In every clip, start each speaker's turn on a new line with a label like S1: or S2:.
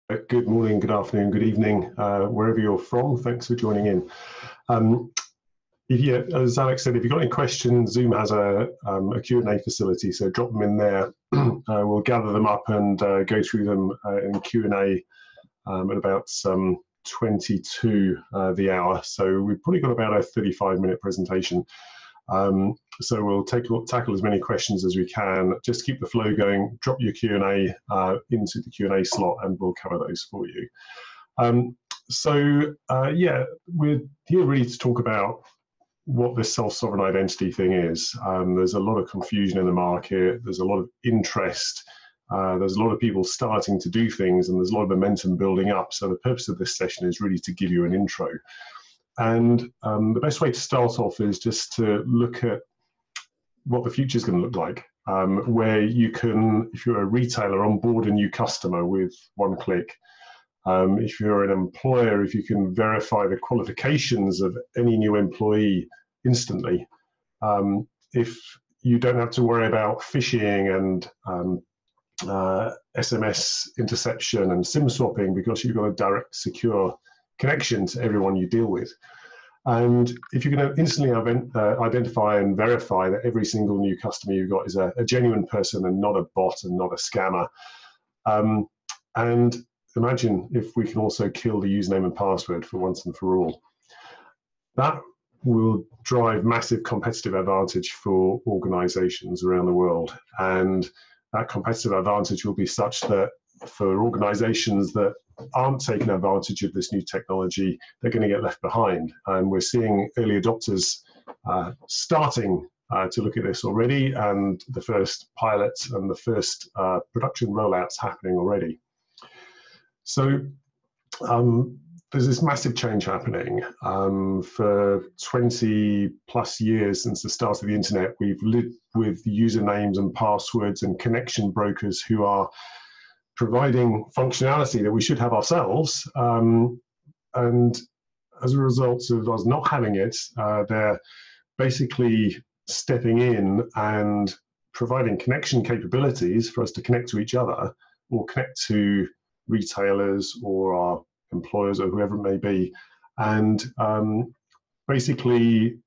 S1: Good morning, good afternoon, good evening, wherever you're from. Thanks for joining in. As Alex said, if you've got any questions, Zoom has a Q&A facility, so drop them in there. We'll gather them up and go through them in Q&A at about 22 the hour. So we've probably got about a 35-minute presentation. So we'll tackle as many questions as we can. Just keep the flow going. Drop your Q&A into the Q&A slot, and we'll cover those for you. We're here really to talk about what this self-sovereign identity thing is. There's a lot of confusion in the market. There's a lot of interest. There's a lot of people starting to do things, and there's a lot of momentum building up. So the purpose of this session is really to give you an intro. And the best way to start off is just to look at what the future is going to look like, where you can, if you're a retailer, onboard a new customer with one click. If you're an employer, if you can verify the qualifications of any new employee instantly. If you don't have to worry about phishing and SMS interception and SIM swapping because you've got a direct, secure connection to everyone you deal with. And if you can instantly identify and verify that every single new customer you've got is a genuine person and not a bot and not a scammer. And imagine if we can also kill the username and password for once and for all. That will drive massive competitive advantage for organizations around the world. And that competitive advantage will be such that for organizations that aren't taking advantage of this new technology, they're going to get left behind. And we're seeing early adopters starting to look at this already, and the first pilots and the first production rollouts happening already. So there's this massive change happening. For 20 plus years since the start of the internet, we've lived with usernames and passwords and connection brokers who are providing functionality that we should have ourselves. And as a result of us not having it, they're basically stepping in and providing connection capabilities for us to connect to each other or connect to retailers or our employers or whoever it may be. And basically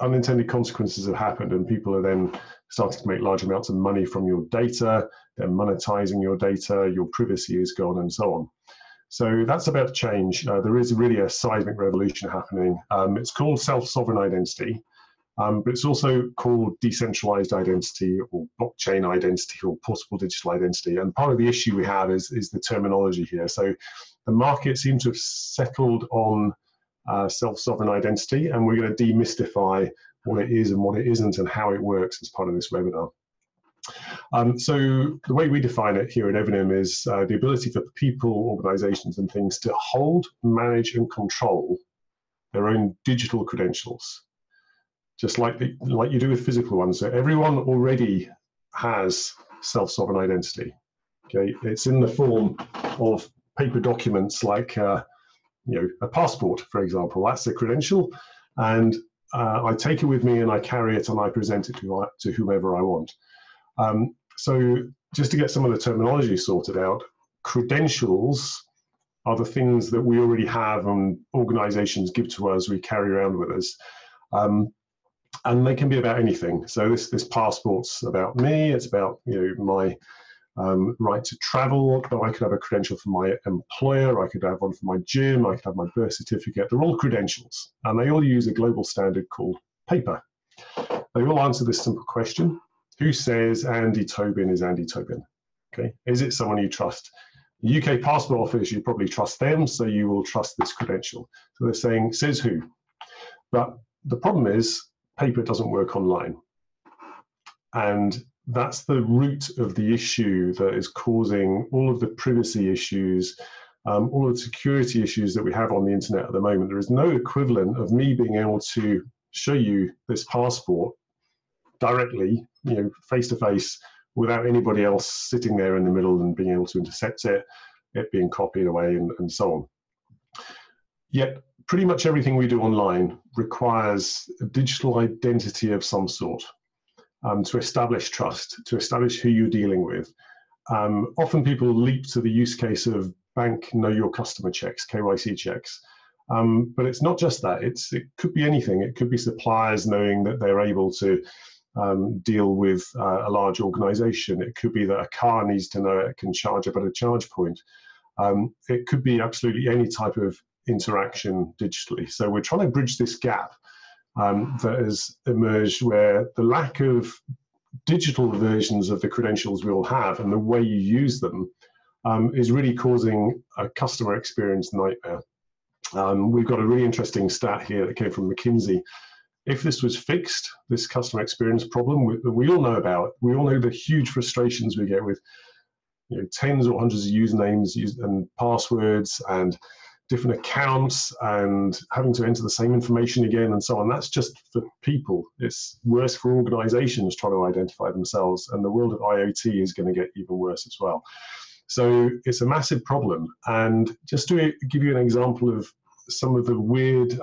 S1: unintended consequences have happened, and people are then starting to make large amounts of money from your data. They're monetizing your data, your privacy is gone, and so on. So that's about to change. There is really a seismic revolution happening. It's called self-sovereign identity, but it's also called decentralized identity or blockchain identity or portable digital identity. And part of the issue we have is the terminology here. So the market seems to have settled on self-sovereign identity, and we're going to demystify what it is and what it isn't and how it works as part of this webinar. So the way we define it here at Evernym is the ability for people, organizations and things to hold, manage and control their own digital credentials, just like you do with physical ones. So everyone already has self-sovereign identity. Okay, it's in the form of paper documents like a passport, for example. That's a credential, and I take it with me and I carry it and I present it to whomever I want. So just to get some of the terminology sorted out, credentials are the things that we already have and organizations give to us, we carry around with us. And they can be about anything. So this passport's about me, it's about my right to travel, but I could have a credential for my employer, I could have one for my gym, I could have my birth certificate. They're all credentials, and they all use a global standard called paper. They all answer this simple question: who says Andy Tobin is Andy Tobin? Okay, is it someone you trust? The UK Passport Office, you probably trust them, so you will trust this credential. So they're saying, says who? But the problem is, paper doesn't work online. And that's the root of the issue that is causing all of the privacy issues, all of the security issues that we have on the internet at the moment. There is no equivalent of me being able to show you this passport directly, face to face, without anybody else sitting there in the middle and being able to intercept it being copied away, and so on. Yet pretty much everything we do online requires a digital identity of some sort. To establish trust, to establish who you're dealing with. often people leap to the use case of bank know your customer checks, KYC checks. But it's not just that. It could be anything. It could be suppliers knowing that they're able to deal with a large organization. It could be that a car needs to know it can charge up at a charge point. It could be absolutely any type of interaction digitally. So we're trying to bridge this gap that has emerged, where the lack of digital versions of the credentials we all have and the way you use them is really causing a customer experience nightmare. We've got a really interesting stat here that came from McKinsey. If this was fixed, this customer experience problem we all know about, we all know the huge frustrations we get with tens or hundreds of usernames and passwords and different accounts and having to enter the same information again and so on. That's just for people. It's worse for organizations trying to identify themselves, and the world of IoT is going to get even worse as well. So it's a massive problem. And just to give you an example of some of the weird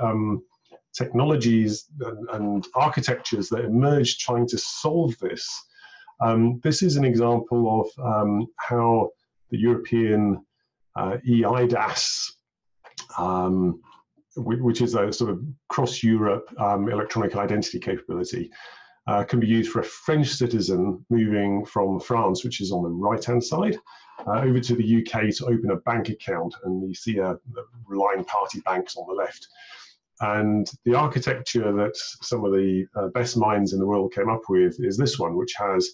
S1: technologies and architectures that emerged trying to solve this, this is an example of how the European EIDAS, which is a sort of cross-Europe electronic identity capability, can be used for a French citizen moving from France, which is on the right-hand side, over to the UK to open a bank account. And you see the relying party banks on the left. And the architecture that some of the best minds in the world came up with is this one, which has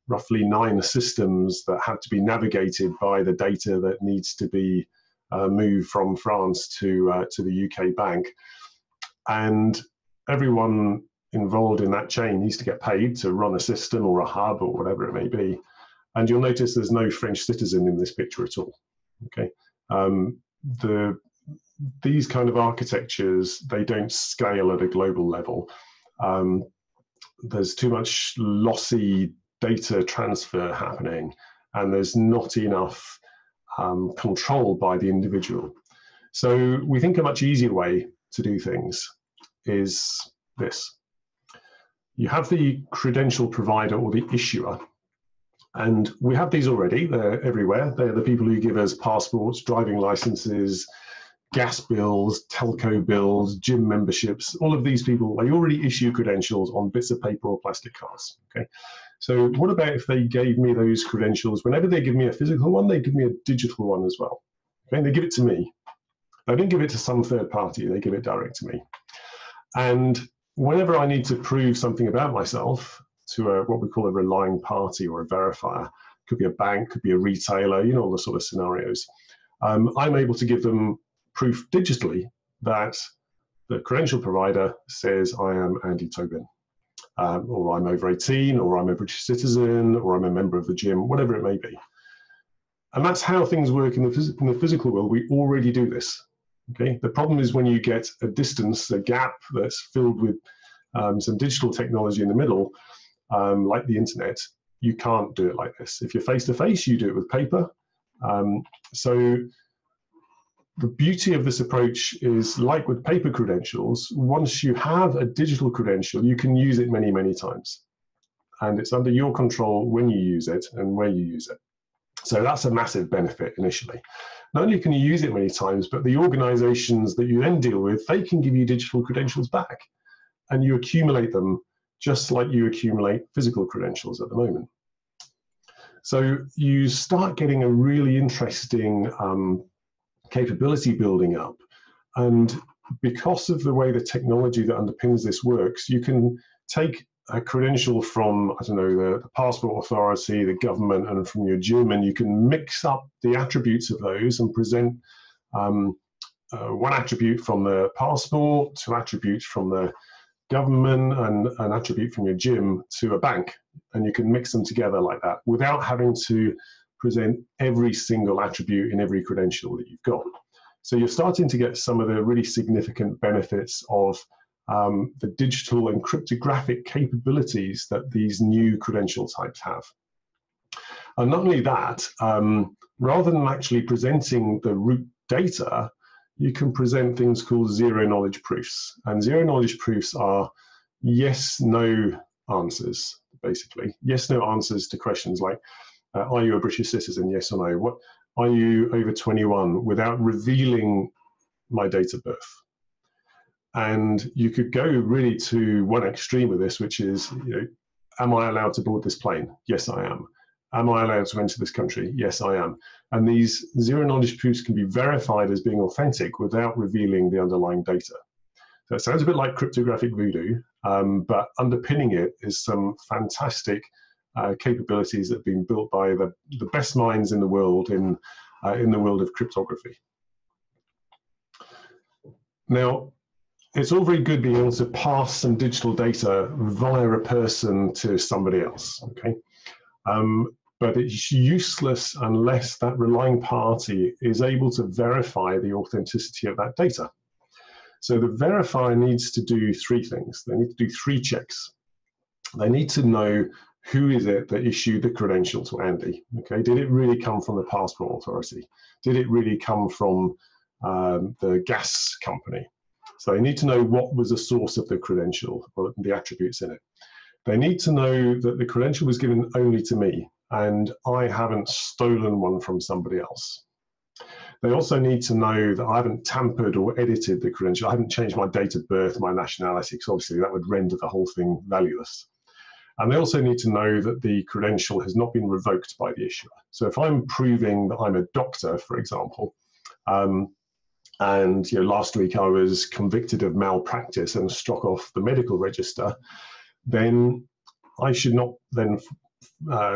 S1: roughly 9 systems that have to be navigated by the data that needs to be moved from France to the UK bank. And everyone involved in that chain needs to get paid to run a system or a hub or whatever it may be. And you'll notice there's no French citizen in this picture at all. Okay, these kind of architectures, they don't scale at a global level. There's too much lossy data transfer happening, and there's not enough control by the individual. So we think a much easier way to do things is this. You have the credential provider or the issuer, and we have these already. They're everywhere. They're the people who give us passports, driving licenses, gas bills, telco bills, gym memberships. All of these people, they already issue credentials on bits of paper or plastic cards. Okay, so what about if they gave me those credentials? Whenever they give me a physical one, they give me a digital one as well. Okay, they give it to me. They don't give it to some third party. They give it direct to me. And whenever I need to prove something about myself to what we call a relying party or a verifier, could be a bank, could be a retailer, you know, all the sort of scenarios, I'm able to give them proof digitally that the credential provider says I am Andy Tobin, or I'm over 18, or I'm a British citizen, or I'm a member of the gym, whatever it may be. And that's how things work in the physical world. We already do this. Okay. The problem is when you get a distance, a gap that's filled with some digital technology in the middle, like the internet, you can't do it like this. If you're face-to-face, you do it with paper. So the beauty of this approach is, like with paper credentials, once you have a digital credential, you can use it many, many times. And it's under your control when you use it and where you use it. So that's a massive benefit initially. Not only can you use it many times, but the organizations that you then deal with, they can give you digital credentials back. And you accumulate them just like you accumulate physical credentials at the moment. So you start getting a really interesting capability building up. And because of the way the technology that underpins this works, you can take a credential from, I don't know, the passport authority, the government, and from your gym, and you can mix up the attributes of those and present one attribute from the passport, 2 attributes from the government, and an attribute from your gym to a bank. And you can mix them together like that without having to present every single attribute in every credential that you've got. So you're starting to get some of the really significant benefits of the digital and cryptographic capabilities that these new credential types have. And not only that, rather than actually presenting the root data, you can present things called zero-knowledge proofs. And zero-knowledge proofs are yes-no answers, basically. Yes-no answers to questions like, Are you a British citizen? Yes or no? What, are you over 21? Without revealing my date of birth. And you could go really to one extreme of this, which is, am I allowed to board this plane? Yes, I am. Am I allowed to enter this country? Yes, I am. And these zero-knowledge proofs can be verified as being authentic without revealing the underlying data. So it sounds a bit like cryptographic voodoo, but underpinning it is some fantastic capabilities that have been built by the best minds in the world in the world of cryptography. Now, it's all very good being able to pass some digital data via a person to somebody else, okay? But it's useless unless that relying party is able to verify the authenticity of that data. So the verifier needs to do three things. They need to do three checks. They need to know who is it that issued the credential to Andy, okay? Did it really come from the Passport Authority? Did it really come from the gas company? So they need to know what was the source of the credential or the attributes in it. They need to know that the credential was given only to me and I haven't stolen one from somebody else. They also need to know that I haven't tampered or edited the credential. I haven't changed my date of birth, my nationality, because obviously that would render the whole thing valueless. And they also need to know that the credential has not been revoked by the issuer. So if I'm proving that I'm a doctor, for example, and last week I was convicted of malpractice and struck off the medical register, then I should not then,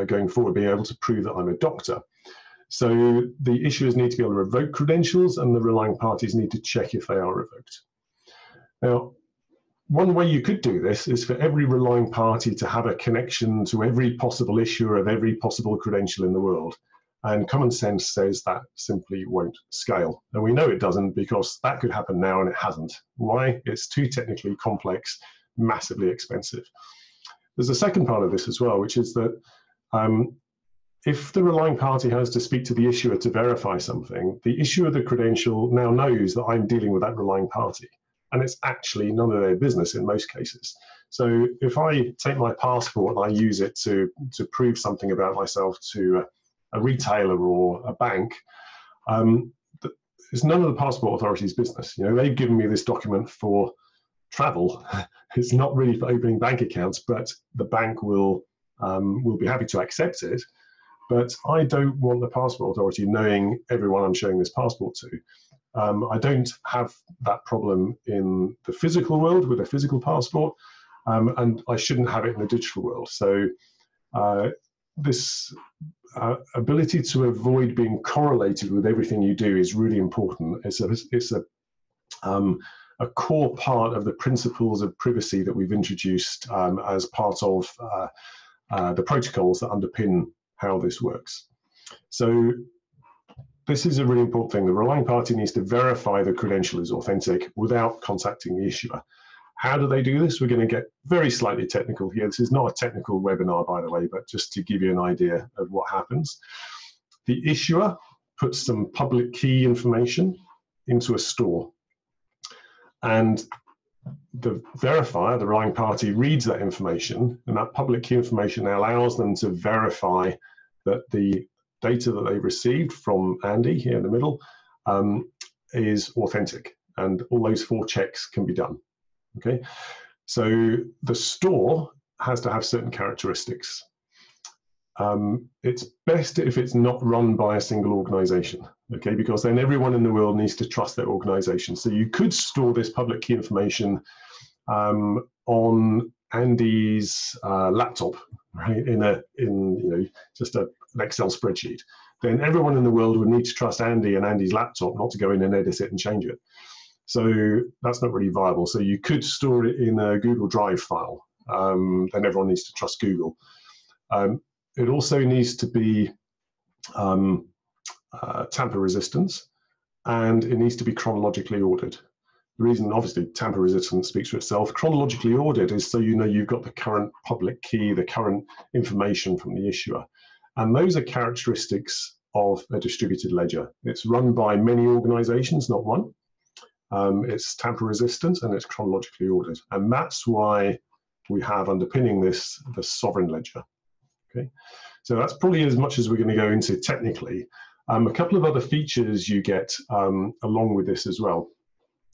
S1: going forward, be able to prove that I'm a doctor. So the issuers need to be able to revoke credentials and the relying parties need to check if they are revoked. Now, one way you could do this is for every relying party to have a connection to every possible issuer of every possible credential in the world. And common sense says that simply won't scale. And we know it doesn't because that could happen now and it hasn't. Why? It's too technically complex, massively expensive. There's a second part of this as well, which is that if the relying party has to speak to the issuer to verify something, the issuer of the credential now knows that I'm dealing with that relying party. And it's actually none of their business in most cases. So if I take my passport and I use it to prove something about myself to a retailer or a bank, it's none of the Passport Authority's business. They've given me this document for travel. It's not really for opening bank accounts, but the bank will be happy to accept it. But I don't want the Passport Authority knowing everyone I'm showing this passport to. I don't have that problem in the physical world with a physical passport, and I shouldn't have it in the digital world. So this ability to avoid being correlated with everything you do is really important. It's a core part of the principles of privacy that we've introduced as part of the protocols that underpin how this works. So this is a really important thing. The relying party needs to verify the credential is authentic without contacting the issuer. How do they do this? We're going to get very slightly technical here. This is not a technical webinar, by the way, but just to give you an idea of what happens. The issuer puts some public key information into a store. And the verifier, the relying party, reads that information, and that public key information allows them to verify that the data that they've received from Andy here in the middle is authentic, and all those 4 checks can be done. Okay, so the store has to have certain characteristics. It's best if it's not run by a single organization, okay, because then everyone in the world needs to trust their organization. So you could store this public key information on Andy's laptop, right, in just an Excel spreadsheet. Then everyone in the world would need to trust Andy and Andy's laptop not to go in and edit it and change it. So that's not really viable. So you could store it in a Google Drive file. Then everyone needs to trust Google. It also needs to be tamper resistant, and it needs to be chronologically ordered. The reason, obviously, tamper resistance speaks for itself. Chronologically ordered is so you've got the current public key, the current information from the issuer. And those are characteristics of a distributed ledger. It's run by many organizations, not one. It's tamper resistant and it's chronologically ordered. And that's why we have underpinning this the sovereign ledger. Okay, So that's probably as much as we're going to go into technically. A couple of other features you get along with this as well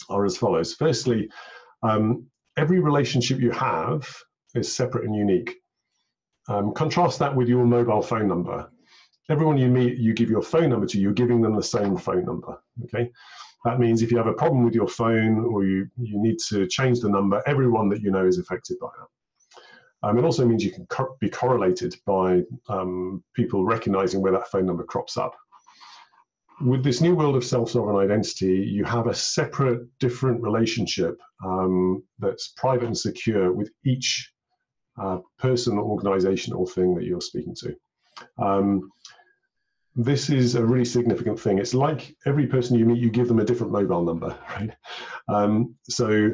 S1: are as follows. Firstly, every relationship you have is separate and unique. Contrast that with your mobile phone number. Everyone you meet, you give your phone number to, you're giving them the same phone number, okay? That means if you have a problem with your phone or you need to change the number, everyone that you know is affected by that. It also means you can be correlated by people recognizing where that phone number crops up. With this new world of self-sovereign identity, you have a separate, different relationship that's private and secure with each person, organization, or thing that you're speaking to. This is a really significant thing. It's like every person you meet, you give them a different mobile number, right? So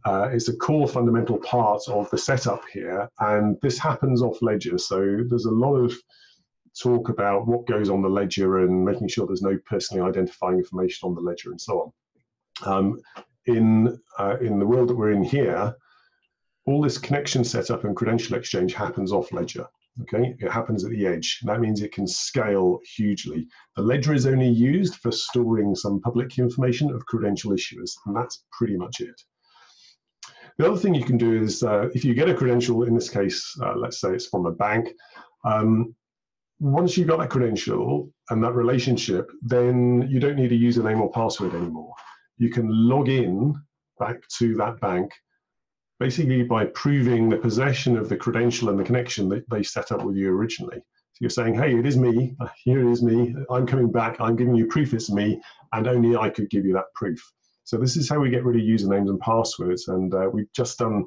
S1: it's a core fundamental part of the setup here, and this happens off ledger. So there's a lot of talk about what goes on the ledger and making sure there's no personally identifying information on the ledger and so on. In the world that we're in here, all this connection setup and credential exchange happens off ledger. Okay, it happens at the edge. That means it can scale hugely. The ledger is only used for storing some public information of credential issuers, and that's pretty much it. The other thing you can do is, if you get a credential, in this case, let's say it's from a bank, once you've got that credential and that relationship, then you don't need a username or password anymore. You can log in back to that bank basically by proving the possession of the credential and the connection that they set up with you originally. So you're saying, hey, it is me, here it is me, I'm coming back, I'm giving you proof it's me, and only I could give you that proof. So this is how we get rid of usernames and passwords, and we've just done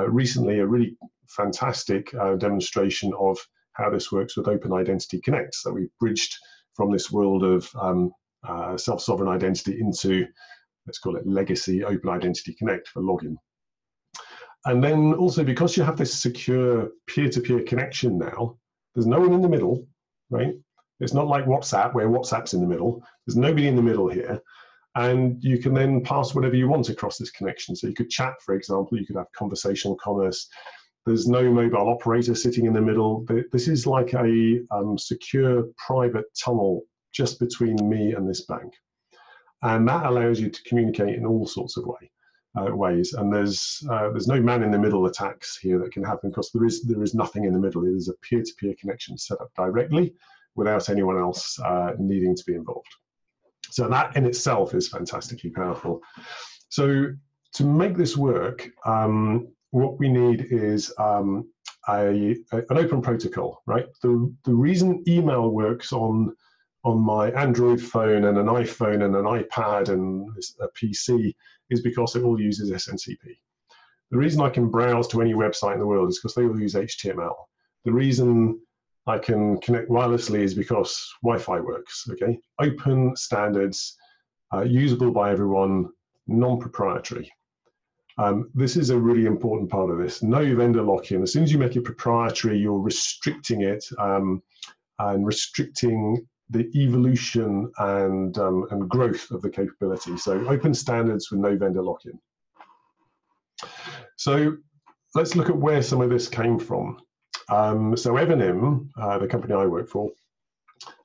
S1: recently a really fantastic demonstration of how this works with Open Identity Connect. So we've bridged from this world of self-sovereign identity into, let's call it legacy Open Identity Connect for login. And then also, because you have this secure peer-to-peer connection now, there's no one in the middle, right? It's not like WhatsApp, where WhatsApp's in the middle. There's nobody in the middle here. And you can then pass whatever you want across this connection. So you could chat, for example, you could have conversational commerce. There's no mobile operator sitting in the middle. This is like a secure private tunnel just between me and this bank. And that allows you to communicate in all sorts of ways. And there's no man in the middle attacks here that can happen, because there is nothing in the middle. It is a peer-to-peer connection set up directly without anyone else needing to be involved. So that in itself is fantastically powerful. So to make this work, what we need is an open protocol, right? The reason email works on my Android phone and an iPhone and an iPad and a PC is because it all uses SNCP. The reason I can browse to any website in the world is because they all use HTML. The reason I can connect wirelessly is because Wi-Fi works, okay? Open standards, usable by everyone, non-proprietary. This is a really important part of this. No vendor lock-in. As soon as you make it proprietary, you're restricting it and restricting the evolution and growth of the capability. So open standards with no vendor lock-in. So let's look at where some of this came from. So Evernym, the company I work for,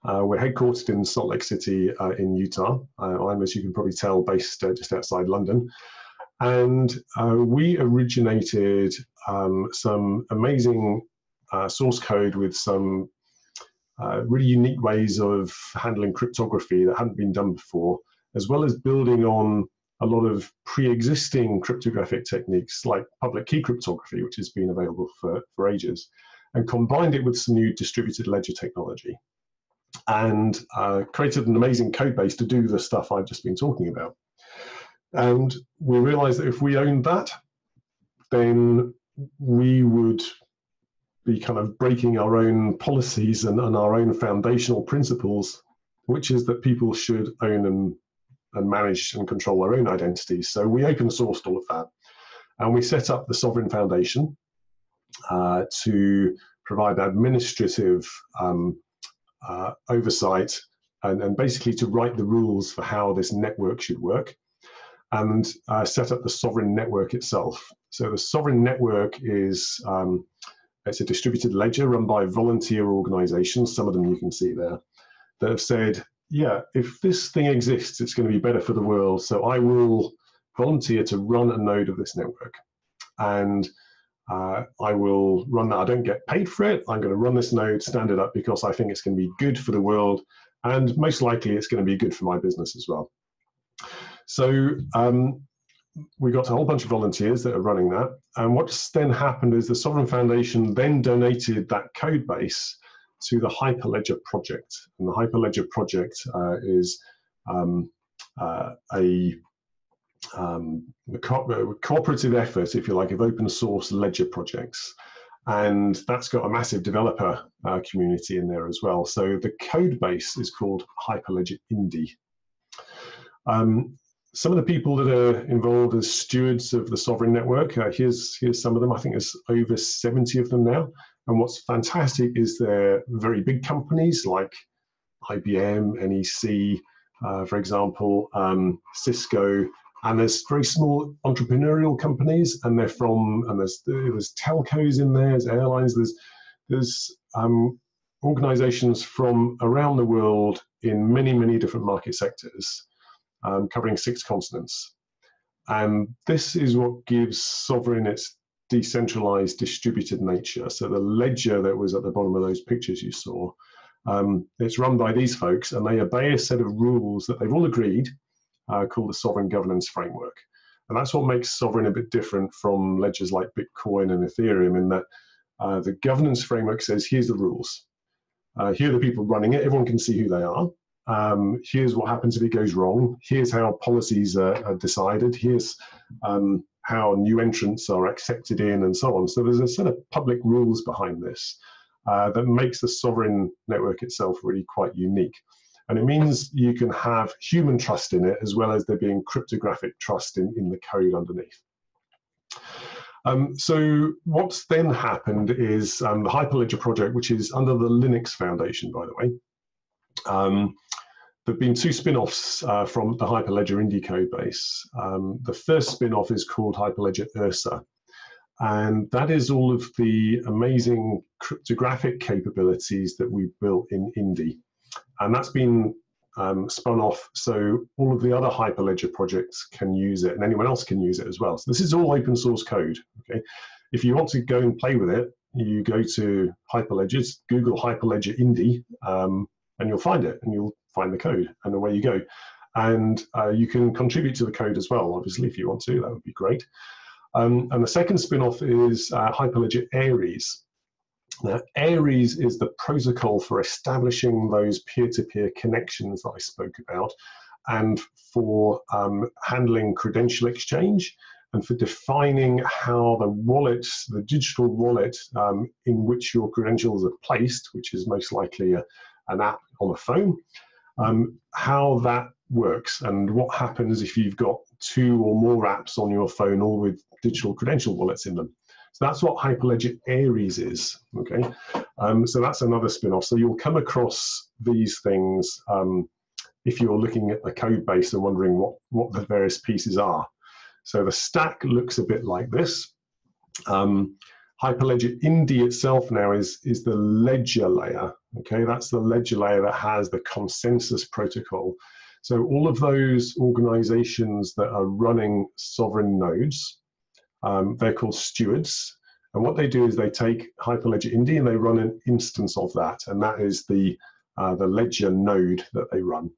S1: we're headquartered in Salt Lake City in Utah. I'm, as you can probably tell, based just outside London. And we originated some amazing source code with some really unique ways of handling cryptography that hadn't been done before, as well as building on a lot of pre-existing cryptographic techniques like public key cryptography, which has been available for ages, and combined it with some new distributed ledger technology, and created an amazing code base to do the stuff I've just been talking about. And we realized that if we owned that, then we would be kind of breaking our own policies and our own foundational principles, which is that people should own and manage and control their own identities. So we open sourced all of that, and we set up the Sovereign Foundation to provide administrative oversight and basically to write the rules for how this network should work, and set up the Sovereign Network itself. So the Sovereign Network is It's a distributed ledger run by volunteer organizations, some of them you can see there, that have said, yeah, if this thing exists, it's going to be better for the world, so I will volunteer to run a node of this network. And I will run that. I don't get paid for it. I'm going to run this node, stand it up, because I think it's going to be good for the world, and most likely it's going to be good for my business as well. So we got a whole bunch of volunteers that are running that. And what's then happened is the Sovereign Foundation then donated that code base to the Hyperledger project. And the Hyperledger project is a cooperative effort, if you like, of open source ledger projects. And that's got a massive developer community in there as well. So the code base is called Hyperledger Indie. Some of the people that are involved as stewards of the Sovereign Network, here's some of them. I think there's over 70 of them now. And what's fantastic is they're very big companies like IBM, NEC, for example, Cisco, and there's very small entrepreneurial companies, and there's telcos in there, there's airlines, there's organizations from around the world in many, many different market sectors, covering 6 continents. And this is what gives Sovereign its decentralized, distributed nature. So the ledger that was at the bottom of those pictures you saw, it's run by these folks, and they obey a set of rules that they've all agreed, called the Sovereign Governance Framework. And that's what makes Sovereign a bit different from ledgers like Bitcoin and Ethereum, in that the governance framework says, here's the rules. Here are the people running it. Everyone can see who they are. Here's what happens if it goes wrong. Here's how policies are decided. Here's how new entrants are accepted in, and so on. So there's a set of public rules behind this that makes the Sovereign network itself really quite unique. And it means you can have human trust in it, as well as there being cryptographic trust in the code underneath. So what's then happened is the Hyperledger project, which is under the Linux Foundation, by the way. There have been 2 spin-offs from the Hyperledger Indie code base. The first spin-off is called Hyperledger Ursa. And that is all of the amazing cryptographic capabilities that we built in Indie. And that's been spun off, so all of the other Hyperledger projects can use it, and anyone else can use it as well. So this is all open source code. Okay, if you want to go and play with it, you go to Hyperledger, Google Hyperledger Indie, and you'll find it, and you'll find the code, and away you go. And you can contribute to the code as well, obviously, if you want to. That would be great. And the second spin-off is Hyperledger Aries. Now, Aries is the protocol for establishing those peer-to-peer connections that I spoke about, and for handling credential exchange, and for defining how the wallet, the digital wallet in which your credentials are placed, which is most likely an app on a phone, how that works, and what happens if you've got 2 or more apps on your phone, all with digital credential wallets in them. So that's what Hyperledger Aries is, okay? So that's another spin-off. So you'll come across these things if you're looking at the code base and wondering what the various pieces are. So the stack looks a bit like this. Hyperledger Indie itself now is the ledger layer, okay? That's the ledger layer that has the consensus protocol. So all of those organizations that are running Sovereign nodes, they're called stewards. And what they do is they take Hyperledger Indie and they run an instance of that. And that is the ledger node that they run.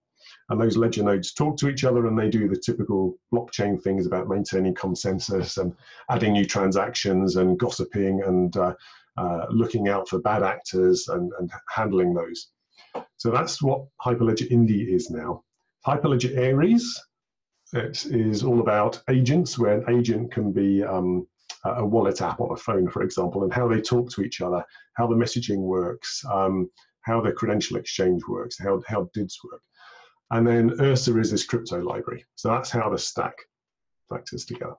S1: And those ledger nodes talk to each other, and they do the typical blockchain things about maintaining consensus and adding new transactions and gossiping and looking out for bad actors and handling those. So that's what Hyperledger Indie is now. Hyperledger Aries, it is all about agents, where an agent can be a wallet app on a phone, for example, and how they talk to each other, how the messaging works, how the credential exchange works, how DIDs work. And then Ursa is this crypto library. So that's how the stack factors together.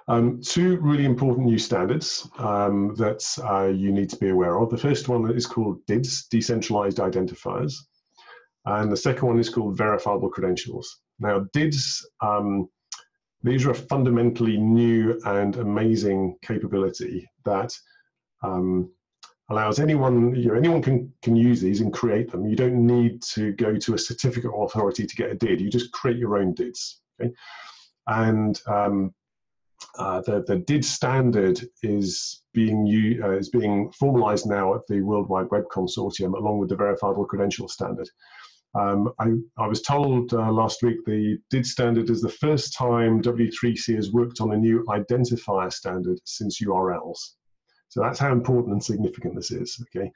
S1: 2 really important new standards that you need to be aware of. The first one is called DIDs, Decentralized Identifiers. And the second one is called Verifiable Credentials. Now, DIDs, these are a fundamentally new and amazing capability that allows anyone, anyone can use these and create them. You don't need to go to a certificate authority to get a DID. You just create your own DIDs. Okay? And the DID standard is being formalized now at the World Wide Web Consortium, along with the Verifiable Credential Standard. I was told last week the DID standard is the first time W3C has worked on a new identifier standard since URLs. So that's how important and significant this is. Okay,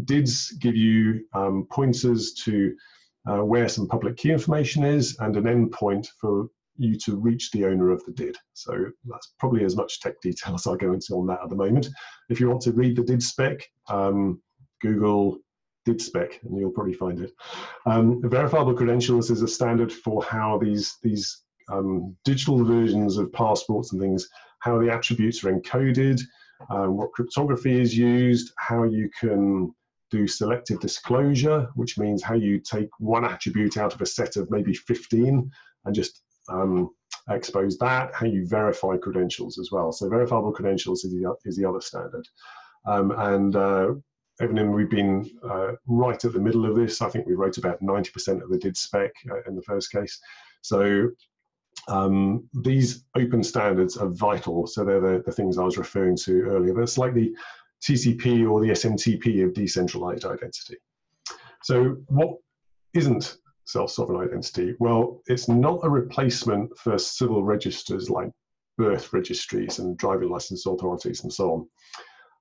S1: DIDs give you pointers to where some public key information is and an endpoint for you to reach the owner of the DID. So that's probably as much tech detail as I'll go into on that at the moment. If you want to read the DID spec, Google DID spec and you'll probably find it. Verifiable credentials is a standard for how these digital versions of passports and things, how the attributes are encoded, what cryptography is used, how you can do selective disclosure, which means how you take one attribute out of a set of maybe 15 and just expose that, how you verify credentials as well. So verifiable credentials is the other standard. Evernym, we've been right at the middle of this. I think we wrote about 90% of the DID spec in the first case. So these open standards are vital. So they're the things I was referring to earlier. That's like the TCP or the SMTP of decentralized identity. So what isn't self-sovereign identity? Well, it's not a replacement for civil registers like birth registries and driving license authorities and so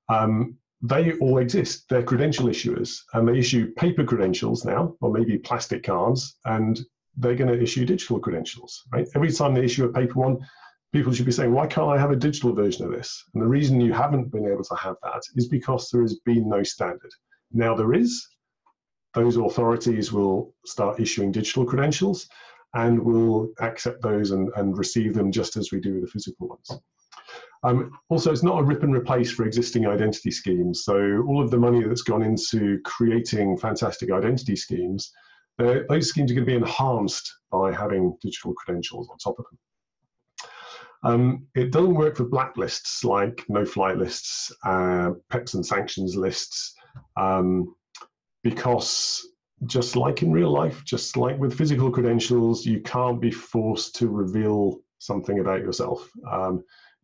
S1: on. They all exist. They're credential issuers, and they issue paper credentials now, or maybe plastic cards, and they're going to issue digital credentials, right? Every time they issue a paper one, people should be saying, why can't I have a digital version of this? And the reason you haven't been able to have that is because there has been no standard. Now there is. Those authorities will start issuing digital credentials and will accept those and receive them just as we do with the physical ones. Also, it's not a rip and replace for existing identity schemes. So all of the money that's gone into creating fantastic identity schemes, those schemes are going to be enhanced by having digital credentials on top of them. It doesn't work for blacklists like no-fly lists, PEPs and sanctions lists, because just like in real life, just like with physical credentials, you can't be forced to reveal something about yourself.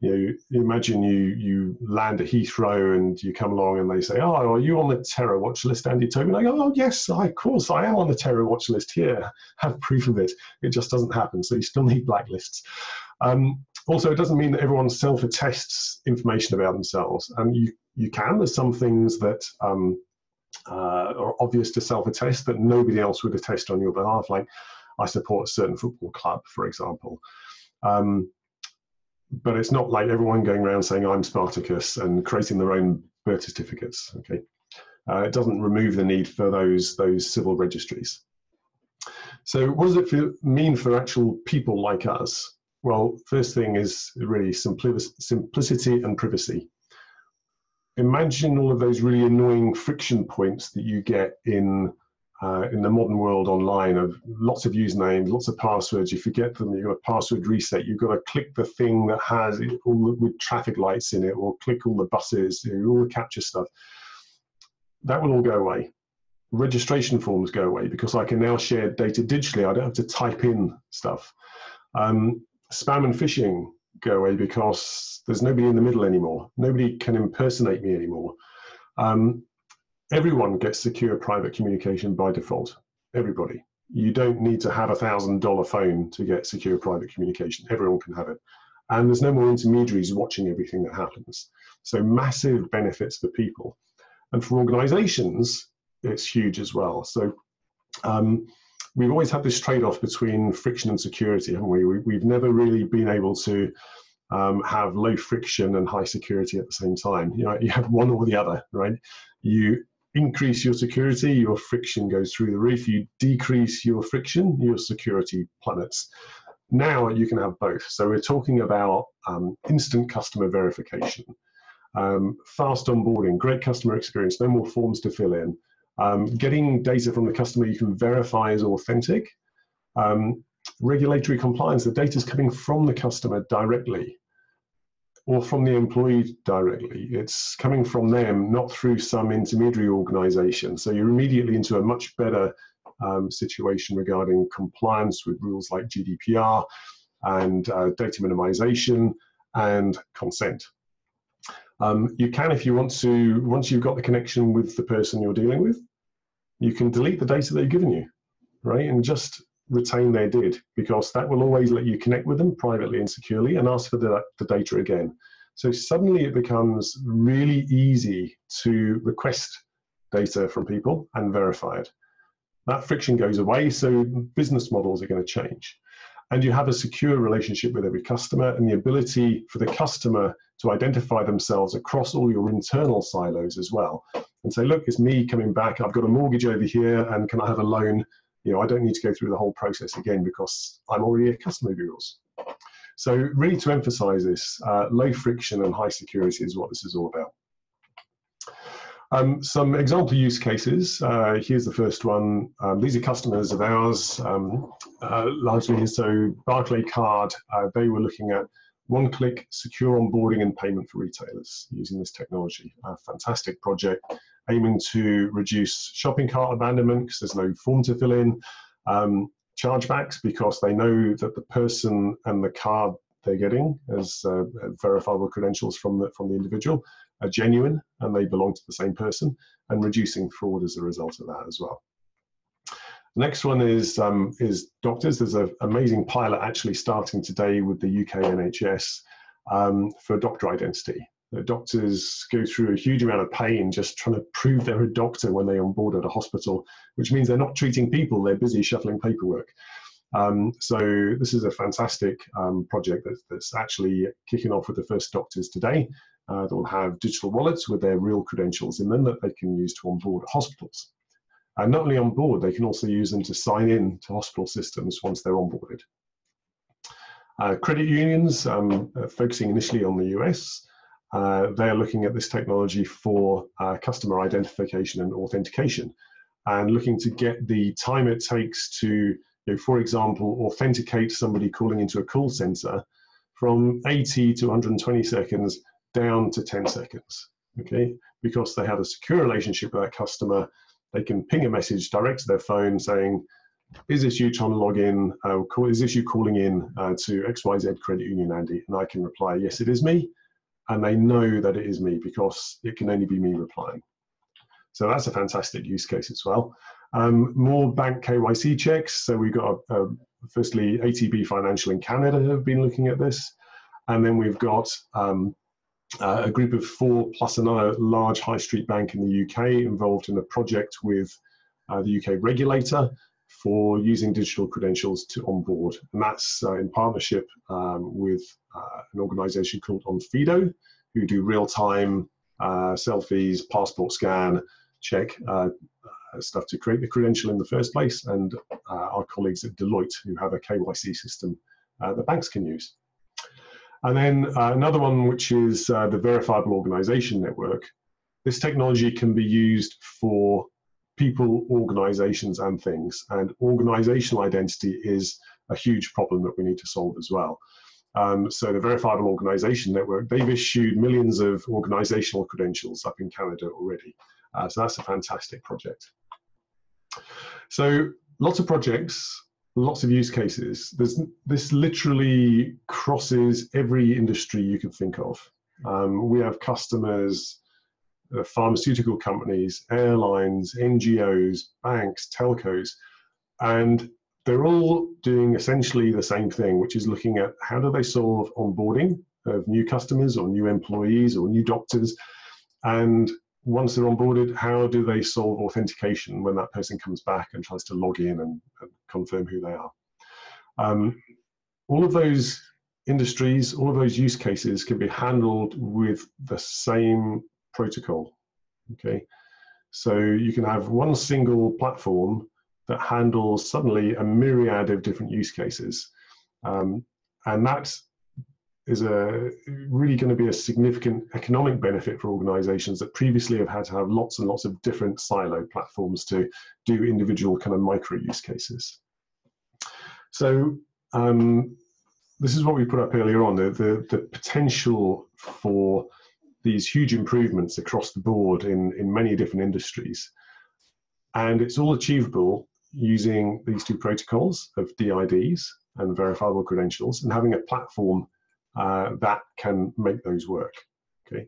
S1: You imagine you land at Heathrow and you come along and they say, oh, are you on the terror watch list, Andy Tobin? I go, oh, yes, of course, I am on the terror watch list here. Have proof of it. It just doesn't happen, so you still need blacklists. Also, it doesn't mean that everyone self-attests information about themselves. You can. There's some things that are obvious to self-attest that nobody else would attest on your behalf, like I support a certain football club, for example. But it's not like everyone going around saying I'm Spartacus and creating their own birth certificates. Okay, it doesn't remove the need for those civil registries. So what does it mean for actual people like us? Well, first thing is really simplicity and privacy. Imagine all of those really annoying friction points that you get in the modern world online, of lots of usernames, lots of passwords. You forget them, you've got a password reset, you've got to click the thing that has all with traffic lights in it, or click all the buses, all the capture stuff. That will all go away. Registration forms go away because I can now share data digitally. I don't have to type in stuff. Spam and phishing go away because there's nobody in the middle anymore. Nobody can impersonate me anymore. Everyone gets secure private communication by default. Everybody. You don't need to have $1,000 phone to get secure private communication. Everyone can have it. And there's no more intermediaries watching everything that happens. So massive benefits for people. And for organizations, it's huge as well. So we've always had this trade-off between friction and security, haven't we? We've never really been able to have low friction and high security at the same time. You have one or the other, right? You increase your security, your friction goes through the roof. You decrease your friction, your security plummets. Now you can have both. So we're talking about instant customer verification, fast onboarding, great customer experience, no more forms to fill in, getting data from the customer you can verify as authentic, regulatory compliance, the data is coming from the customer directly. or from the employee directly. It's coming from them, not through some intermediary organization. So you're immediately into a much better situation regarding compliance with rules like GDPR and data minimization and consent. You can, if you want to, once you've got the connection with the person you're dealing with, you can delete the data they've given you, right? And just retain their DID, because that will always let you connect with them privately and securely and ask for the data again. So suddenly it becomes really easy to request data from people and verify it. That friction goes away, so business models are going to change. And you have a secure relationship with every customer, and the ability for the customer to identify themselves across all your internal silos as well, and say, look, it's me coming back, I've got a mortgage over here, and can I have a loan? You know, I don't need to go through the whole process again because I'm already a customer of yours. So really, to emphasize this, low friction and high security is what this is all about. Some example use cases. Here's the first one. These are customers of ours, largely. So Barclay Card, they were looking at one-click secure onboarding and payment for retailers using this technology. A fantastic project, aiming to reduce shopping cart abandonment because there's no form to fill in, chargebacks because they know that the person and the card they're getting as verifiable credentials from the individual are genuine and they belong to the same person, and reducing fraud as a result of that as well. The next one is doctors. There's an amazing pilot actually starting today with the UK NHS for doctor identity. The doctors go through a huge amount of pain just trying to prove they're a doctor when they onboard at a hospital, which means they're not treating people, they're busy shuffling paperwork. So this is a fantastic project that's actually kicking off with the first doctors today. They'll have digital wallets with their real credentials in them that they can use to onboard at hospitals. And not only on board, they can also use them to sign in to hospital systems once they're onboarded. Credit unions, focusing initially on the US, they're looking at this technology for customer identification and authentication, and looking to get the time it takes to, you know, for example, authenticate somebody calling into a call center from 80 to 120 seconds down to 10 seconds, okay? Because they have a secure relationship with that customer, they can ping a message direct to their phone saying, is this you trying to log in? Is this you calling in to XYZ Credit Union, Andy? And I can reply, yes, it is me. And they know that it is me because it can only be me replying. So that's a fantastic use case as well. More bank KYC checks. So we've got, firstly, ATB Financial in Canada have been looking at this. And then we've got a group of 4 plus another large high street bank in the UK involved in a project with the UK regulator for using digital credentials to onboard. And that's in partnership with an organization called Onfido, who do real-time selfies, passport scan, check stuff to create the credential in the first place, and our colleagues at Deloitte, who have a KYC system that banks can use. And then another one, which is the Verifiable Organization Network. This technology can be used for people, organizations, and things. And organizational identity is a huge problem that we need to solve as well. So the Verifiable Organization Network, they've issued millions of organizational credentials up in Canada already. So that's a fantastic project. So lots of projects, lots of use cases. This literally crosses every industry you can think of. We have customers, pharmaceutical companies, airlines, NGOs, banks, telcos, and they're all doing essentially the same thing, which is looking at how do they solve onboarding of new customers or new employees or new doctors, and once they're onboarded, how do they solve authentication when that person comes back and tries to log in and confirm who they are. All of those industries, all of those use cases can be handled with the same protocol, okay? So you can have one single platform that handles suddenly a myriad of different use cases. And that is really going to be a significant economic benefit for organizations that previously have had to have lots and lots of different silo platforms to do individual kind of micro use cases. So this is what we put up earlier on, the potential for these huge improvements across the board in many different industries. And it's all achievable using these two protocols of DIDs and verifiable credentials, and having a platform that can make those work. Okay,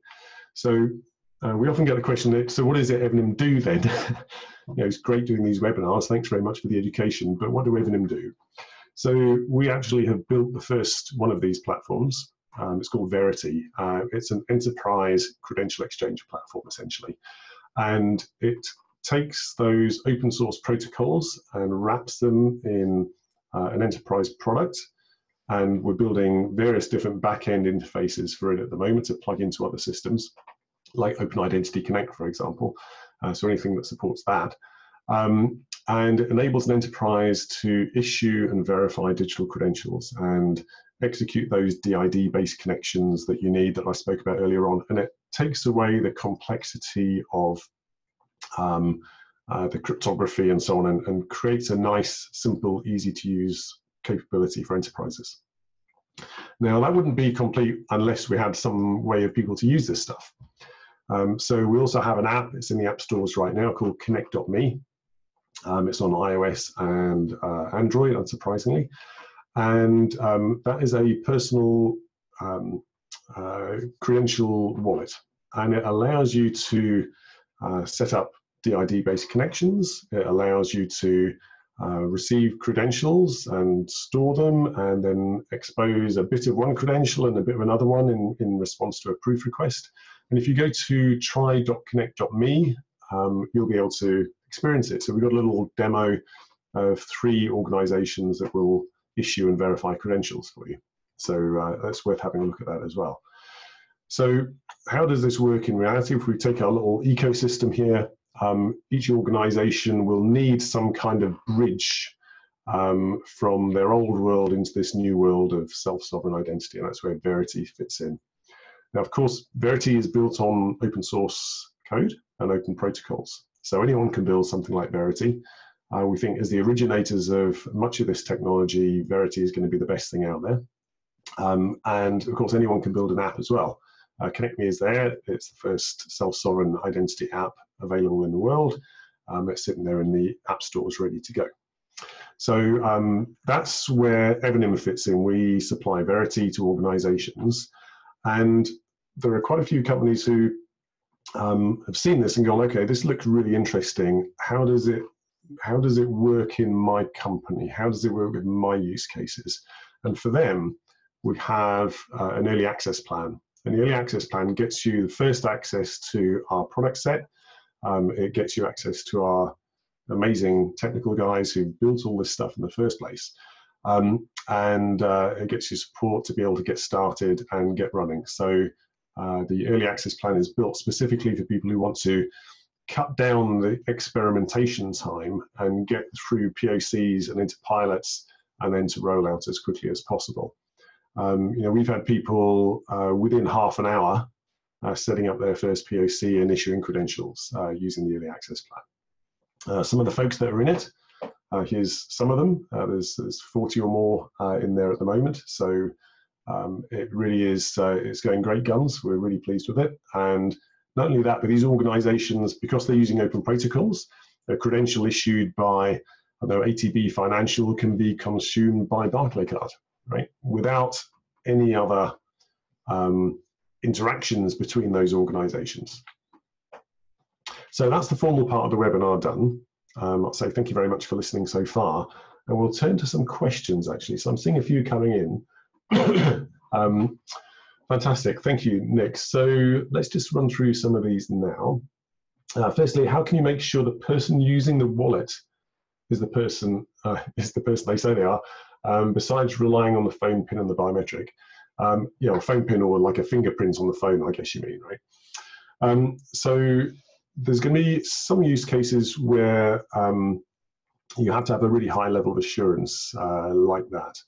S1: so we often get the question, so what does Evernym do then? It's great doing these webinars, thanks very much for the education, but what do Evernym do? So we actually have built the first one of these platforms. It's called Verity. It's an enterprise credential exchange platform, essentially. And it takes those open source protocols and wraps them in an enterprise product. And we're building various different back-end interfaces for it at the moment to plug into other systems, like Open Identity Connect, for example. So anything that supports that. And it enables an enterprise to issue and verify digital credentials and execute those DID-based connections that you need that I spoke about earlier on. And it takes away the complexity of the cryptography and so on, and creates a nice, simple, easy-to-use capability for enterprises. Now, that wouldn't be complete unless we had some way of people to use this stuff. So we also have an app. It's in the app stores right now called Connect.me. It's on iOS and Android, unsurprisingly. And that is a personal credential wallet. And it allows you to set up DID-based connections. It allows you to receive credentials and store them, and then expose a bit of one credential and a bit of another one in response to a proof request. And if you go to try.connect.me, you'll be able to experience it. So we've got a little demo of 3 organizations that will issue and verify credentials for you. So that's worth having a look at that as well. So how does this work in reality? If we take our little ecosystem here, each organization will need some kind of bridge from their old world into this new world of self-sovereign identity, and that's where Verity fits in. Now, of course, Verity is built on open source code and open protocols. So anyone can build something like Verity. We think as the originators of much of this technology, Verity is going to be the best thing out there. And of course, anyone can build an app as well. ConnectMe is there. It's the first self-sovereign identity app available in the world. It's sitting there in the app stores ready to go. So that's where Evernym fits in. We supply Verity to organizations. And there are quite a few companies who have seen this and gone, okay, this looks really interesting. How does it work in my company? How does it work with my use cases? And for them, we have an early access plan. And the early access plan gets you the first access to our product set. It gets you access to our amazing technical guys who built all this stuff in the first place. And it gets you support to be able to get started and get running. So the early access plan is built specifically for people who want to cut down the experimentation time and get through POCs and into pilots and then to roll out as quickly as possible. We've had people within half an hour setting up their first POC and issuing credentials using the early access plan. Some of the folks that are in it, here's some of them. There's 40 or more in there at the moment. So it really is, it's going great guns. We're really pleased with it. And not only that, but these organizations, because they're using open protocols, a credential issued by, I know, ATB Financial can be consumed by Barclaycard, right? Without any other interactions between those organizations. So that's the formal part of the webinar done. I'll say thank you very much for listening so far. And we'll turn to some questions, actually. So I'm seeing a few coming in. Fantastic, thank you, Nick. So let's just run through some of these now. Firstly, how can you make sure the person using the wallet is the person they say they are, besides relying on the phone pin and the biometric? A phone pin or like a fingerprint on the phone, I guess you mean, right? So there's going to be some use cases where you have to have a really high level of assurance like that.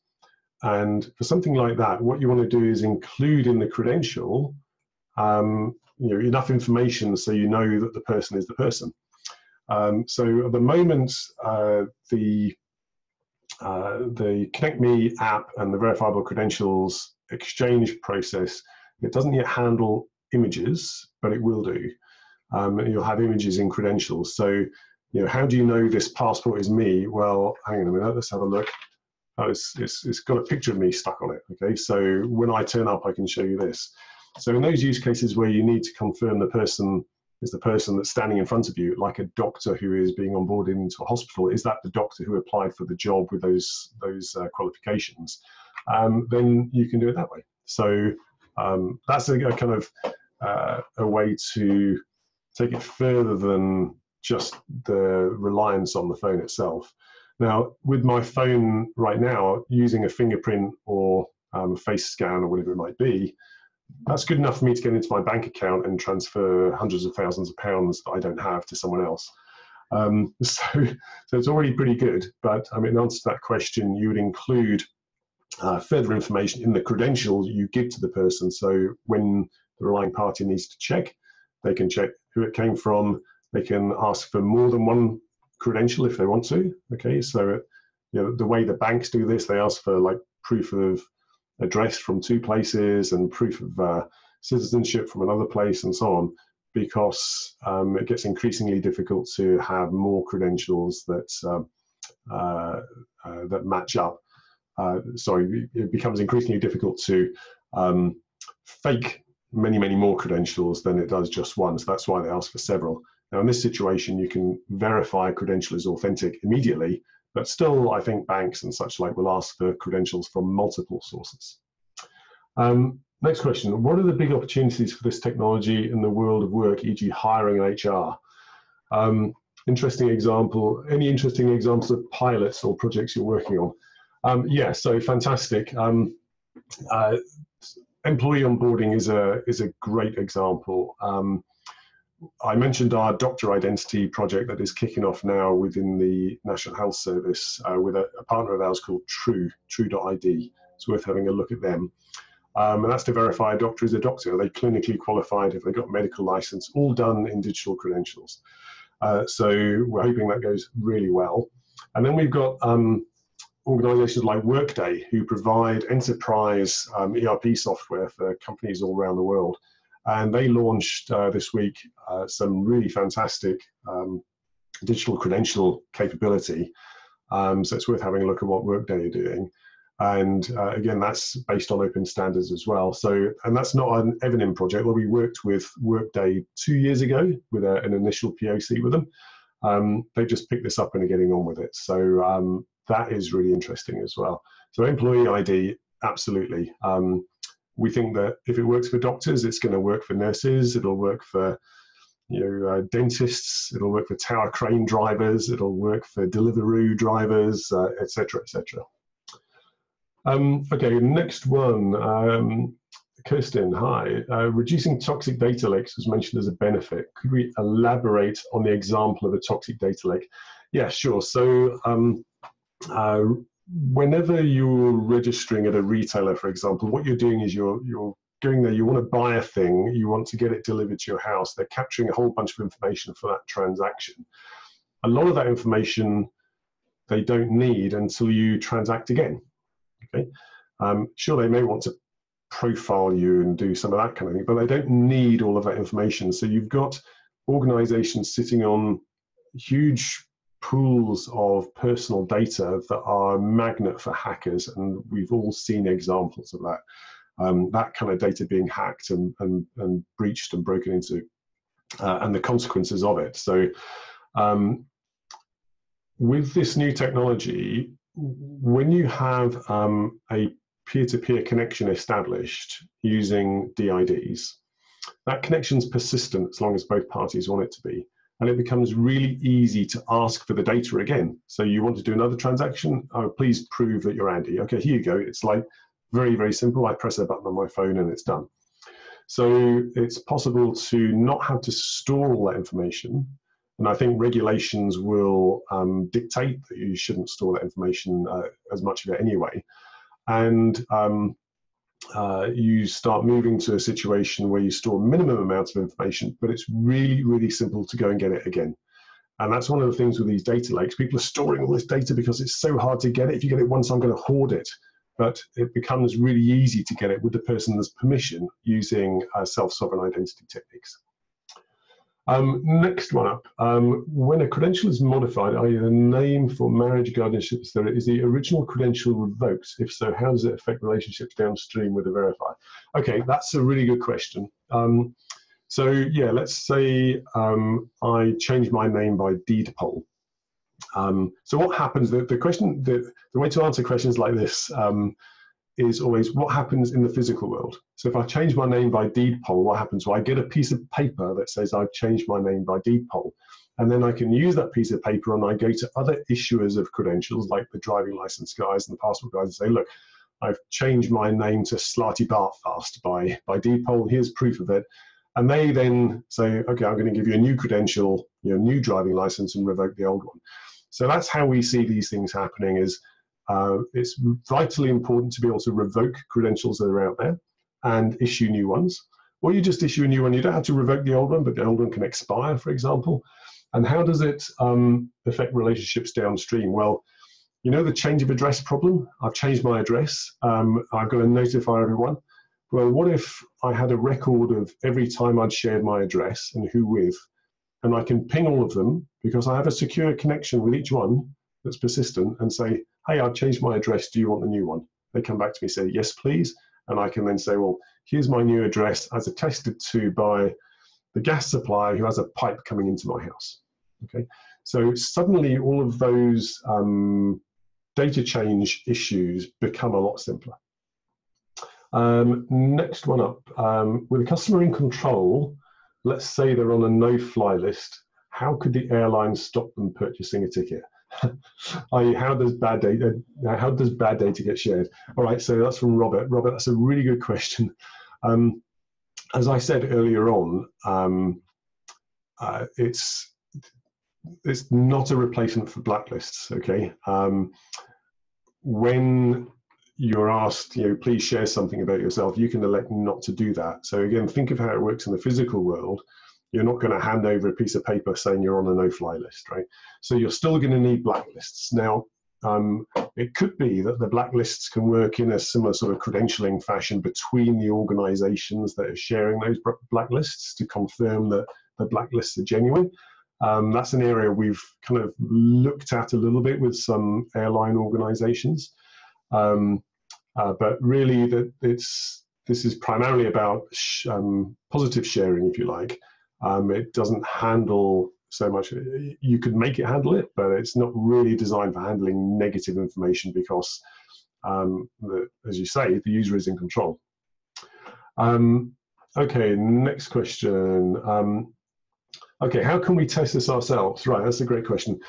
S1: And for something like that, what you want to do is include in the credential enough information so you know that the person is the person. So at the moment, the the Connect Me app and the verifiable credentials exchange process, it doesn't yet handle images, but it will do. You'll have images in credentials. So, how do you know this passport is me? Well, hang on a minute, let's have a look. Oh, it's got a picture of me stuck on it. Okay, so when I turn up, I can show you this. So in those use cases where you need to confirm the person is the person that's standing in front of you, like a doctor who is being onboarded into a hospital, is that the doctor who applied for the job with those qualifications? Then you can do it that way. So that's a kind of a way to take it further than just the reliance on the phone itself. Now, with my phone right now, using a fingerprint or face scan or whatever it might be, that's good enough for me to get into my bank account and transfer hundreds of thousands of pounds that I don't have to someone else. So it's already pretty good. But I mean, in answer to that question, you would include further information in the credentials you give to the person. So when the relying party needs to check, they can check who it came from. They can ask for more than one credential if they want to. Okay, so the way the banks do this, they ask for like proof of address from 2 places and proof of citizenship from another place and so on, because it gets increasingly difficult to have more credentials that that match up. Sorry, it becomes increasingly difficult to fake many more credentials than it does just one. So that's why they ask for several. Now, in this situation, you can verify a credential is authentic immediately, but still, I think banks and such like will ask for credentials from multiple sources. Next question, what are the big opportunities for this technology in the world of work, e.g. hiring and HR? Interesting example, any interesting examples of pilots or projects you're working on? Yeah, so fantastic. Employee onboarding is a great example. I mentioned our doctor identity project that is kicking off now within the National Health Service with a partner of ours called True.id. It's worth having a look at them. And that's to verify a doctor is a doctor. Are they clinically qualified? Have they got a medical license? All done in digital credentials. So we're hoping that goes really well. And then we've got organizations like Workday who provide enterprise ERP software for companies all around the world. And they launched this week some really fantastic digital credential capability. So it's worth having a look at what Workday are doing. And again, that's based on open standards as well. So, and that's not an Evernym project. Well, we worked with Workday 2 years ago with an initial POC with them. They just picked this up and are getting on with it. So that is really interesting as well. So employee ID, absolutely. We think that if it works for doctors, it's going to work for nurses. It'll work for dentists. It'll work for tower crane drivers. It'll work for Deliveroo drivers, etc., etc. Okay, next one. Kirsten, hi. Reducing toxic data lakes was mentioned as a benefit. Could we elaborate on the example of a toxic data lake? Yeah, sure. So whenever you're registering at a retailer, for example, what you're doing is you're going there, you want to buy a thing, you want to get it delivered to your house. They're capturing a whole bunch of information for that transaction. A lot of that information they don't need until you transact again. Okay, sure, they may want to profile you and do some of that kind of thing, but they don't need all of that information. So you've got organizations sitting on huge pools of personal data that are a magnet for hackers, and we've all seen examples of that. That kind of data being hacked and breached and broken into, and the consequences of it. So with this new technology, when you have a peer-to-peer connection established using DIDs, that connection's persistent as long as both parties want it to be. And it becomes really easy to ask for the data again. So you want to do another transaction? Oh, please prove that you're Andy. Okay, here you go. It's like very simple. I press a button on my phone and it's done. So it's possible to not have to store all that information. And I think regulations will dictate that you shouldn't store that information as much of it anyway. And you start moving to a situation where you store minimum amounts of information, but it's really simple to go and get it again. And that's one of the things with these data lakes. People are storing all this data because it's so hard to get it. If you get it once, I'm going to hoard it. But it becomes really easy to get it with the person's permission using self-sovereign identity techniques. Next one up, when a credential is modified, i.e. the name for marriage, guardianship, etc., is the original credential revoked? If so, how does it affect relationships downstream with the verifier? Okay, that's a really good question. So yeah, let's say I change my name by deed poll. So what happens, the way to answer questions like this is always what happens in the physical world. So if I change my name by deed poll, what happens? Well, I get a piece of paper that says I've changed my name by deed poll. And then I can use that piece of paper and I go to other issuers of credentials like the driving license guys and the passport guys and say, look, I've changed my name to Slarty Bartfast by deed poll, here's proof of it. And they then say, okay, I'm going to give you a new credential, new driving license and revoke the old one. So that's how we see these things happening is it's vitally important to be able to revoke credentials that are out there and issue new ones. Or you just issue a new one. You don't have to revoke the old one, but the old one can expire, for example. And how does it affect relationships downstream? Well, you know the change of address problem? I've changed my address. I've got to notify everyone. Well, what if I had a record of every time I'd shared my address and who with, and I can ping all of them because I have a secure connection with each one that's persistent and say, hey, I've changed my address, do you want the new one? They come back to me, say, yes, please. And I can then say, well, here's my new address as attested to by the gas supplier who has a pipe coming into my house. Okay, so suddenly all of those data change issues become a lot simpler. Next one up, with a customer in control, let's say they're on a no-fly list, how could the airline stop them purchasing a ticket? How does bad data get shared? All right, so that's from Robert. Robert, that's a really good question. As I said earlier on, it's not a replacement for blacklists. Okay, when you're asked, please share something about yourself, you can elect not to do that. So again, think of how it works in the physical world. You're not going to hand over a piece of paper saying you're on a no-fly list, right? So you're still going to need blacklists. Now, it could be that the blacklists can work in a similar sort of credentialing fashion between the organizations that are sharing those blacklists to confirm that the blacklists are genuine. That's an area we've kind of looked at a little bit with some airline organizations. But really, this is primarily about positive sharing, if you like. It doesn't handle so much. You could make it handle it, but it's not really designed for handling negative information because, as you say, the user is in control. Okay, next question. Okay, how can we test this ourselves? Right, that's a great question.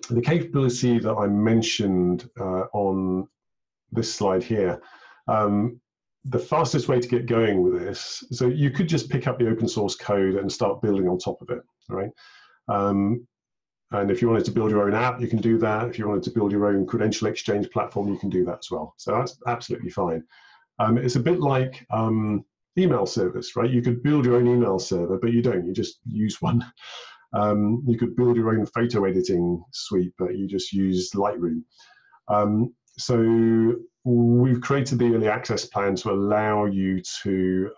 S1: The capability that I mentioned on this slide here, the fastest way to get going with this, so you could just pick up the open source code and start building on top of it, right? And if you wanted to build your own app, you can do that. If you wanted to build your own credential exchange platform, you can do that as well. So that's absolutely fine. It's a bit like email service, right? You could build your own email server, but you don't, you just use one. You could build your own photo editing suite, but you just use Lightroom. So we've created the early access plan to allow you to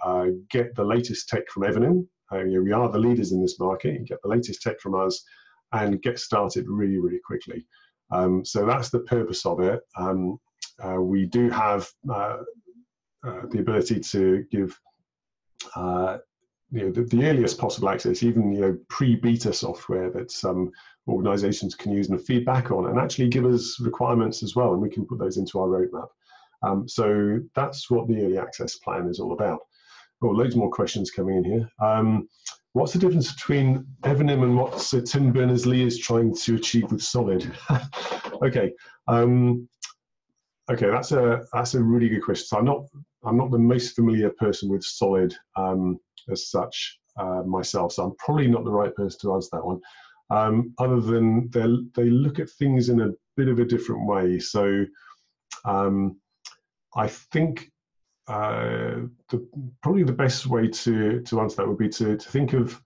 S1: get the latest tech from Evernym. We are the leaders in this market. You get the latest tech from us and get started really, really quickly. So that's the purpose of it. We do have the ability to give the earliest possible access, even pre-beta software that some organizations can use and feedback on, and actually give us requirements as well, and we can put those into our roadmap. So that's what the early access plan is all about. Oh, loads more questions coming in here. What's the difference between Evernym and what Tim Berners-Lee is trying to achieve with Solid? Okay. Okay, that's a really good question. So I'm not the most familiar person with Solid as such myself, so I'm probably not the right person to answer that one. Other than they look at things in a bit of a different way. So I think probably the best way to answer that would be to think of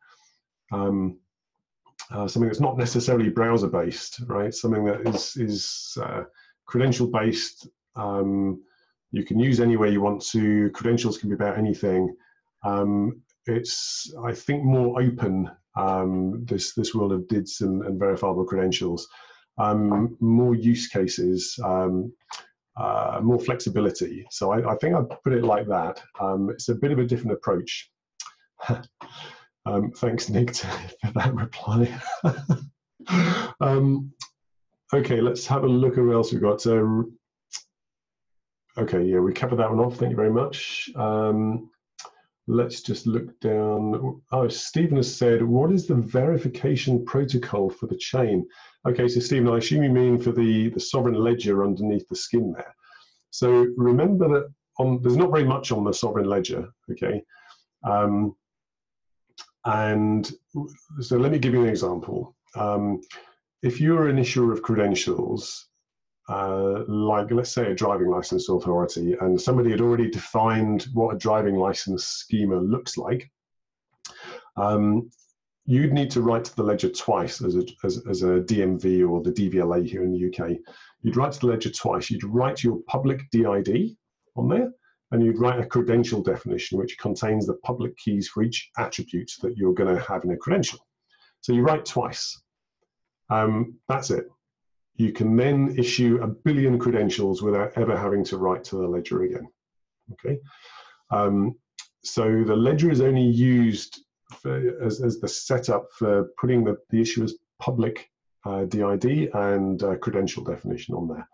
S1: something that's not necessarily browser based, right? Something that is credential based. You can use anywhere you want to. Credentials can be about anything. It's, I think, more open, this world of DIDs and verifiable credentials. More use cases, more flexibility. So I think I'd put it like that. It's a bit of a different approach. Thanks, Nick, for that reply. Okay, let's have a look at what else we've got. Okay, yeah, we covered that one off. Thank you very much. Let's just look down. Oh, Stephen has said, what is the verification protocol for the chain? Okay, so Stephen, I assume you mean for the sovereign ledger underneath the skin there. So remember that there's not very much on the sovereign ledger, okay? And so let me give you an example. If you're an issuer of credentials, like let's say a driving license authority, and somebody had already defined what a driving license schema looks like, you'd need to write to the ledger twice as a DMV or the DVLA here in the UK. You'd write to the ledger twice. You'd write your public DID on there, and you'd write a credential definition which contains the public keys for each attribute that you're going to have in a credential. So you write twice. That's it. You can then issue 1 billion credentials without ever having to write to the ledger again. Okay. So the ledger is only used as the setup for putting the issuer's public DID and credential definition on there.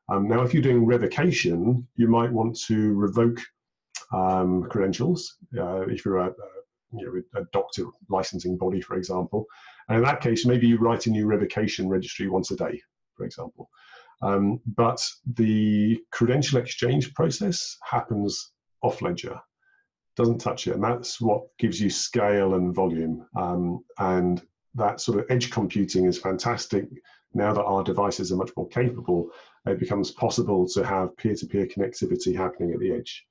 S1: Now, if you're doing revocation, you might want to revoke credentials. If you're a doctor licensing body, for example, and in that case, maybe you write a new revocation registry once a day, for example. But the credential exchange process happens off ledger, doesn't touch it, and that's what gives you scale and volume. And that sort of edge computing is fantastic. Now that our devices are much more capable, it becomes possible to have peer-to-peer connectivity happening at the edge.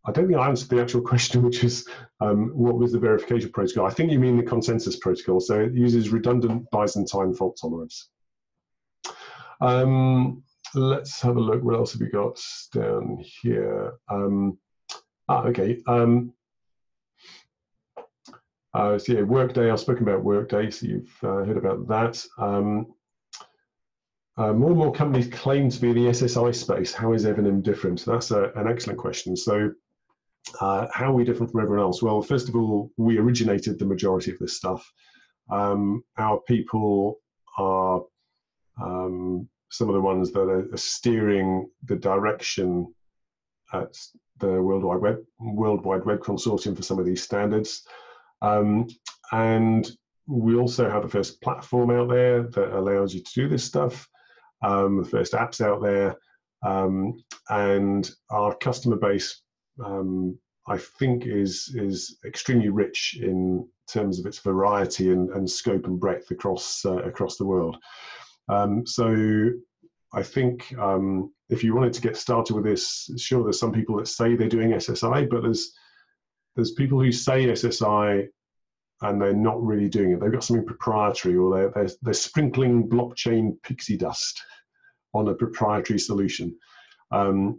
S1: I don't think I answered the actual question, which is what was the verification protocol? I think you mean the consensus protocol. So it uses redundant Byzantine fault tolerance. Let's have a look. What else have we got down here? Okay. So yeah, Workday. I've spoken about Workday, so you've heard about that. More and more companies claim to be in the SSI space. How is Evernym different? That's an excellent question. So how are we different from everyone else? Well, first of all, we originated the majority of this stuff. Our people are some of the ones that are steering the direction at the World Wide Web Consortium for some of these standards. And we also have the first platform out there that allows you to do this stuff, the first apps out there, and our customer base, I think, is extremely rich in terms of its variety and scope and breadth across the world. So I think if you wanted to get started with this, sure, there's some people that say they're doing SSI, but there's people who say SSI and they're not really doing it. They've got something proprietary, or they're sprinkling blockchain pixie dust on a proprietary solution.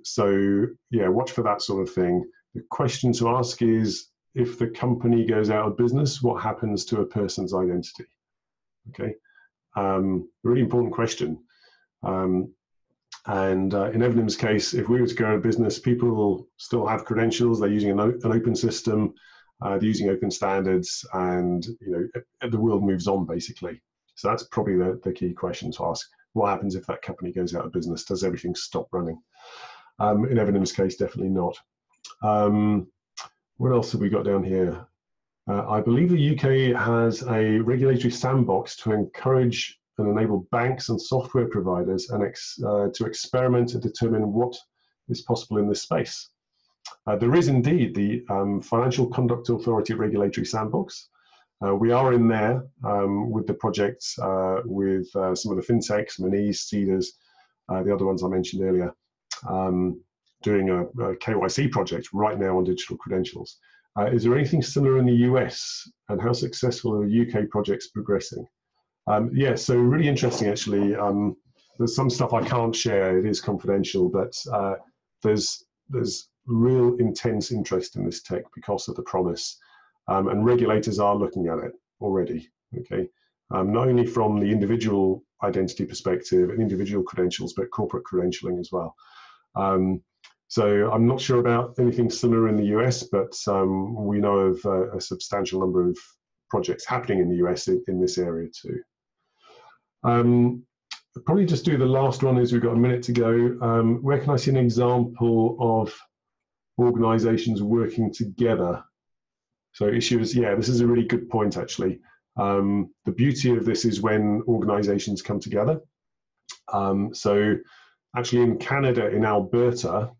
S1: So yeah, watch for that sort of thing. The question to ask is, if the company goes out of business, what happens to a person's identity? Okay, really important question. And in Evernym's case, if we were to go out of business, people will still have credentials. They're using an open system. They're using open standards, and the world moves on basically. So that's probably the key question to ask. What happens if that company goes out of business? Does everything stop running? In Evernym's case, definitely not. What else have we got down here? I believe the UK has a regulatory sandbox to encourage and enable banks and software providers to experiment and determine what is possible in this space. There is indeed the Financial Conduct Authority Regulatory Sandbox. We are in there with the projects with some of the fintechs, Monese, Cedars, the other ones I mentioned earlier, doing a KYC project right now on digital credentials. Is there anything similar in the US, and how successful are the UK projects progressing? Yeah, so really interesting actually. There's some stuff I can't share, it is confidential, but there's real intense interest in this tech because of the promise, and regulators are looking at it already, okay? Not only from the individual identity perspective and individual credentials, but corporate credentialing as well. So I'm not sure about anything similar in the US, but we know of a substantial number of projects happening in the US in this area too. I'll probably just do the last one as we've got a minute to go. Where can I see an example of organizations working together? So issues, yeah, this is a really good point actually. The beauty of this is when organizations come together. So actually in Canada, in Alberta,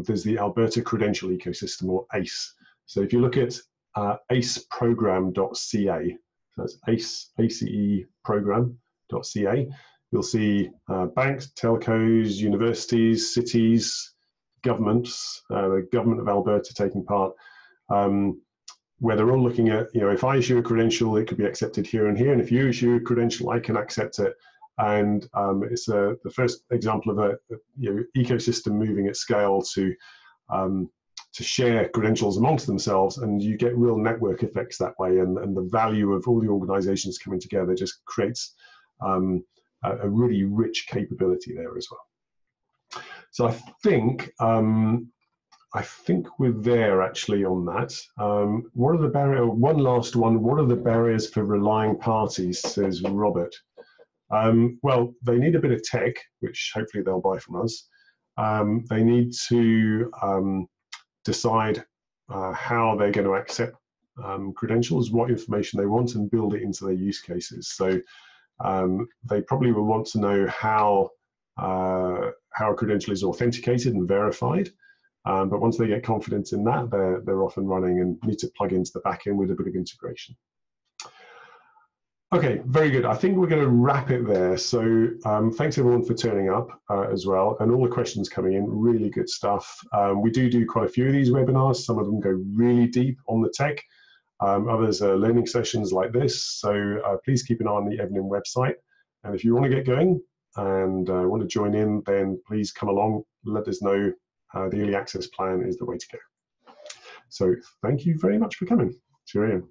S1: there's the Alberta Credential Ecosystem, or ACE. So if you look at aceprogram.ca, so that's ACE program.ca, you'll see banks, telcos, universities, cities, governments, the government of Alberta taking part, where they're all looking at, if I issue a credential, it could be accepted here and here, and if you issue a credential, I can accept it. And it's the first example of a ecosystem moving at scale to share credentials amongst themselves, and you get real network effects that way, and the value of all the organizations coming together just creates a really rich capability there as well. So I think we're there actually on that. What are the barriers? One last one. What are the barriers for relying parties, says Robert? Well, they need a bit of tech, which hopefully they'll buy from us. They need to decide how they're going to accept credentials, what information they want, and build it into their use cases. So they probably will want to know how a credential is authenticated and verified. But once they get confidence in that, they're off and running and need to plug into the back end with a bit of integration. Okay, very good. I think we're going to wrap it there. So thanks everyone for turning up as well, and all the questions coming in, really good stuff. We do quite a few of these webinars. Some of them go really deep on the tech. Others are learning sessions like this. So please keep an eye on the Evernym website. And if you want to get going and want to join in, then please come along, let us know. The early access plan is the way to go. So thank you very much for coming. Cheerio.